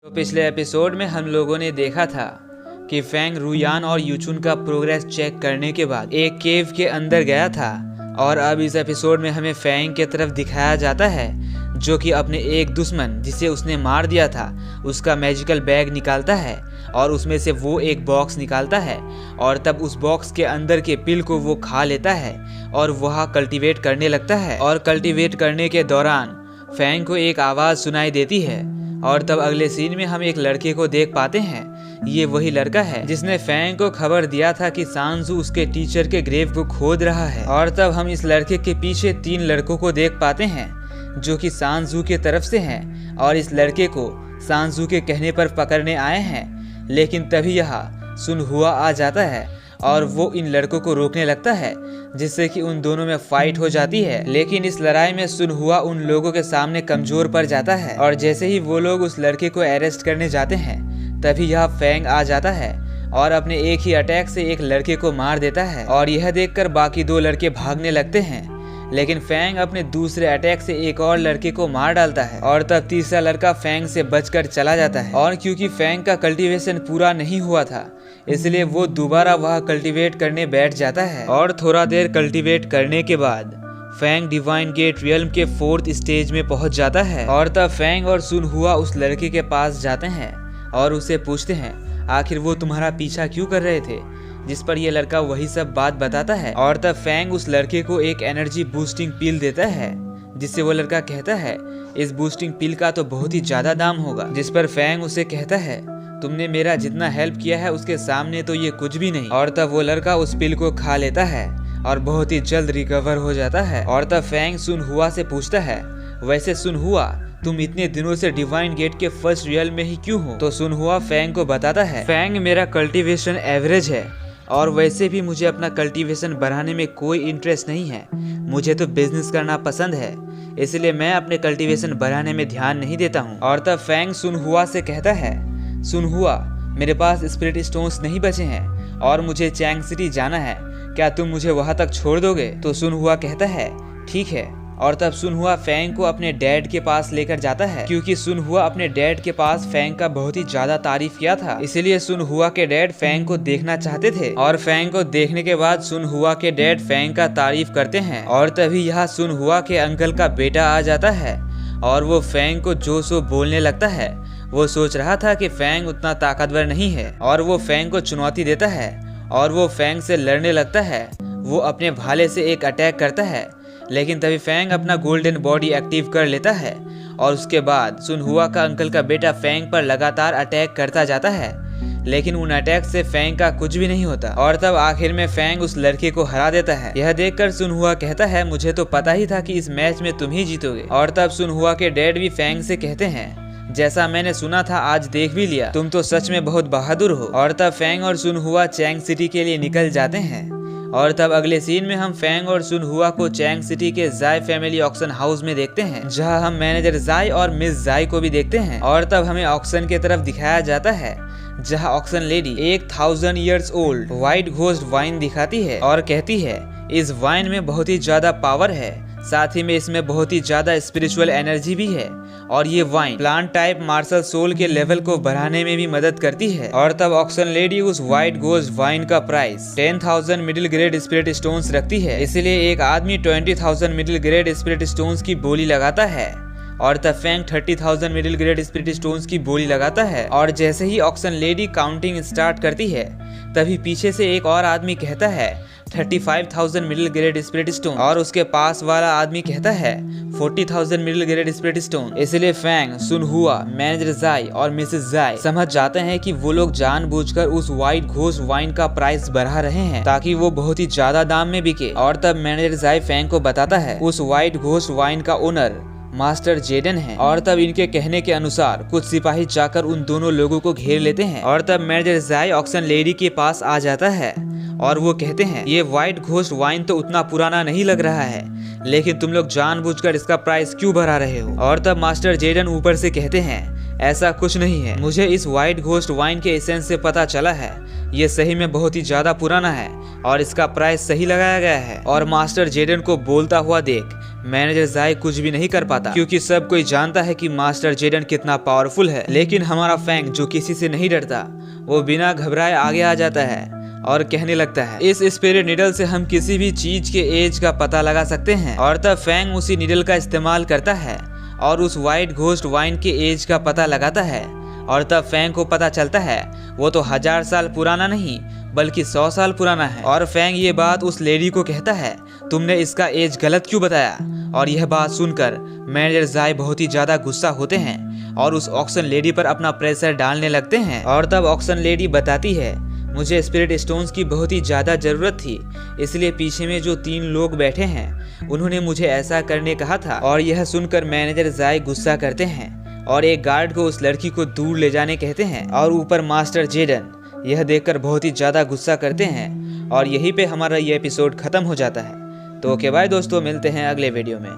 तो पिछले एपिसोड में हम लोगों ने देखा था कि फैंग रुयान और यूचुन का प्रोग्रेस चेक करने के बाद एक केव के अंदर गया था और अब इस एपिसोड में हमें फैंग की तरफ दिखाया जाता है जो कि अपने एक दुश्मन जिसे उसने मार दिया था उसका मैजिकल बैग निकालता है और उसमें से वो एक बॉक्स निकालता है और तब उस बॉक्स के अंदर के पिल को वो खा लेता है और वह कल्टीवेट करने लगता है। और कल्टीवेट करने के दौरान फैंग को एक आवाज़ सुनाई देती है और तब अगले सीन में हम एक लड़के को देख पाते हैं। ये वही लड़का है जिसने फैंग को खबर दिया था कि सांजू उसके टीचर के ग्रेव को खोद रहा है। और तब हम इस लड़के के पीछे 3 लड़कों को देख पाते हैं जो कि सांजू के तरफ से हैं और इस लड़के को सांजू के कहने पर पकड़ने आए हैं। लेकिन तभी यहाँ सुनहुआ आ जाता है और वो इन लड़कों को रोकने लगता है जिससे कि उन दोनों में फाइट हो जाती है। लेकिन इस लड़ाई में सुनहुआ उन लोगों के सामने कमजोर पड़ जाता है और जैसे ही वो लोग उस लड़के को अरेस्ट करने जाते हैं तभी यह फैंग आ जाता है और अपने एक ही अटैक से एक लड़के को मार देता है। और यह देखकर बाकी 2 लड़के भागने लगते हैं लेकिन फैंग अपने दूसरे अटैक से एक और लड़के को मार डालता है और तब तीसरा लड़का फैंग से बचकर चला जाता है। और क्योंकि फैंग का कल्टीवेशन पूरा नहीं हुआ था इसलिए वो दोबारा वह कल्टीवेट करने बैठ जाता है। और थोड़ा देर कल्टीवेट करने के बाद फैंग डिवाइन गेट रियल्म के 4th स्टेज में पहुंच जाता है। और तब फैंग और सुनहुआ उस लड़के के पास जाते हैं और उसे पूछते हैं आखिर वो तुम्हारा पीछा क्यों कर रहे थे, जिस पर यह लड़का वही सब बात बताता है। और तब फैंग उस लड़के को एक एनर्जी बूस्टिंग पिल देता है जिससे वो लड़का कहता है इस बूस्टिंग पिल का तो बहुत ही ज्यादा दाम होगा। जिस पर फैंग उसे कहता है तुमने मेरा जितना हेल्प किया है उसके सामने तो ये कुछ भी नहीं। और तब वो लड़का उस पिल को खा लेता है और बहुत ही जल्द रिकवर हो जाता है। और तब फैंग सुनहुआ से पूछता है वैसे सुनहुआ तुम इतने दिनों से डिवाइन गेट के फर्स्ट रियल में ही क्यों हो। तो सुनहुआ फैंग को बताता है फैंग मेरा कल्टीवेशन एवरेज है और वैसे भी मुझे अपना कल्टीवेशन बढ़ाने में कोई इंटरेस्ट नहीं है, मुझे तो बिजनेस करना पसंद है इसलिए मैं अपने कल्टीवेशन बढ़ाने में ध्यान नहीं देता हूँ। और तब फैंग सुनहुआ से कहता है सुनहुआ मेरे पास स्पिरिट स्टोन्स नहीं बचे हैं और मुझे चैंग सिटी जाना है, क्या तुम मुझे वहाँ तक छोड़ दोगे। तो सुनहुआ कहता है ठीक है। और तब सुनहुआ फैंग को अपने डैड के पास लेकर जाता है क्योंकि सुनहुआ अपने डैड के पास फैंग का बहुत ही ज्यादा तारीफ किया था, इसीलिए सुनहुआ के डैड फैंग को देखना चाहते थे। और फैंग को देखने के बाद सुनहुआ के डैड फैंग का तारीफ करते हैं और तभी यहाँ सुनहुआ के अंकल का बेटा आ जाता है और वो फैंग को जो सो बोलने लगता है। वो सोच रहा था कि फैंग उतना ताकतवर नहीं है और वो फैंग को चुनौती देता है और वो फैंग से लड़ने लगता है। वो अपने भाले से एक अटैक करता है लेकिन तभी फैंग अपना गोल्डन बॉडी एक्टिव कर लेता है और उसके बाद सुनहुआ का अंकल का बेटा फैंग पर लगातार अटैक करता जाता है लेकिन उन अटैक से फैंग का कुछ भी नहीं होता। और तब आखिर में फैंग उस लड़के को हरा देता है। यह देखकर सुनहुआ कहता है मुझे तो पता ही था कि इस मैच में तुम ही जीतोगे। और तब सुनहुआ के डैड भी फैंग से कहते हैं जैसा मैंने सुना था आज देख भी लिया, तुम तो सच में बहुत बहादुर हो। और तब फैंग और सुनहुआ चैंग सिटी के लिए निकल जाते हैं। और तब अगले सीन में हम फैंग और सुनहुआ को चैंग सिटी के जाई फैमिली ऑक्शन हाउस में देखते हैं जहां हम मैनेजर जाई और मिस जाई को भी देखते हैं। और तब हमें ऑक्शन की तरफ दिखाया जाता है जहां auction lady 1000 years old white ghost wine दिखाती है और कहती है इस वाइन में बहुत ही ज्यादा पावर है, साथ ही में इसमें बहुत ही ज्यादा स्पिरिचुअल एनर्जी भी है और ये vine plant type martial soul के लेवल को बढ़ाने में भी मदद करती है। और तब ऑक्शन लेडी उस व्हाइट गोस्ट वाइन का price 10,000 middle grade spirit stones रखती है, इसलिए एक आदमी 20,000 मिडिल ग्रेड स्पिरिट स्टोन्स की बोली लगाता है और तब Fang 30,000 middle grade spirit stones की बोली लगाता है। और जैसे ही ऑक्शन लेडी काउंटिंग स्टार्ट करती है तभी पीछे से एक और आदमी कहता है 35,000 मिडिल ग्रेड स्पिरिट स्टोन और उसके पास वाला आदमी कहता है 40,000 मिडिल ग्रेड स्पिरिट स्टोन। इसलिए फैंग, सुनहुआ, मैनेजर जाई और मिसेस जाई समझ जाते हैं कि वो लोग जानबूझकर उस व्हाइट घोस्ट वाइन का प्राइस बढ़ा रहे हैं ताकि वो बहुत ही ज्यादा दाम में बिके। और तब मैनेजर जाई फैंग को बताता है उस व्हाइट घोस्ट वाइन का ओनर मास्टर जेडन है। और तब इनके कहने के अनुसार कुछ सिपाही जाकर उन दोनों लोगों को घेर लेते हैं। और तब मैनेजर जाई ऑक्शन लेडी के पास आ जाता है और वो कहते हैं ये व्हाइट घोस्ट वाइन तो उतना पुराना नहीं लग रहा है, लेकिन तुम लोग जानबूझकर इसका प्राइस क्यों बढ़ा रहे हो। और तब मास्टर जेडन ऊपर से कहते हैं ऐसा कुछ नहीं है, मुझे इस व्हाइट घोस्ट वाइन के एसेंस से पता चला है ये सही में बहुत ही ज्यादा पुराना है और इसका प्राइस सही लगाया गया है। और मास्टर जेडन को बोलता हुआ देख मैनेजर जाय कुछ भी नहीं कर पाता क्योंकि सब कोई जानता है कि मास्टर जेडन कितना पावरफुल है। लेकिन हमारा फैंग जो किसी से नहीं डरता, वो बिना घबराए आगे आ जाता है और कहने लगता है इस स्पिरिट निडल से हम किसी भी चीज के एज का पता लगा सकते हैं। और तब फैंग उसी निडल का इस्तेमाल करता है और उस व्हाइट घोस्ट वाइन के एज का पता लगाता है। और तब फैंग को पता चलता है वो तो 1000 साल पुराना नहीं बल्कि 100 साल पुराना है। और फैंग ये बात उस लेडी को कहता है तुमने इसका एज गलत क्यों बताया। और यह बात सुनकर मैनेजर जाय बहुत ही ज्यादा गुस्सा होते हैं और उस ऑक्सन लेडी पर अपना प्रेशर डालने लगते हैं। और तब ऑक्सन लेडी बताती है मुझे स्पिरिट स्टोन्स की बहुत ही ज़्यादा ज़रूरत थी, इसलिए पीछे में जो 3 लोग बैठे हैं उन्होंने मुझे ऐसा करने कहा था। और यह सुनकर मैनेजर जाय गुस्सा करते हैं और एक गार्ड को उस लड़की को दूर ले जाने कहते हैं। और ऊपर मास्टर जेडन यह देखकर बहुत ही ज़्यादा गुस्सा करते हैं। और यहीं पे हमारा ये एपिसोड ख़त्म हो जाता है। तो ओके बाय दोस्तों, मिलते हैं अगले वीडियो में।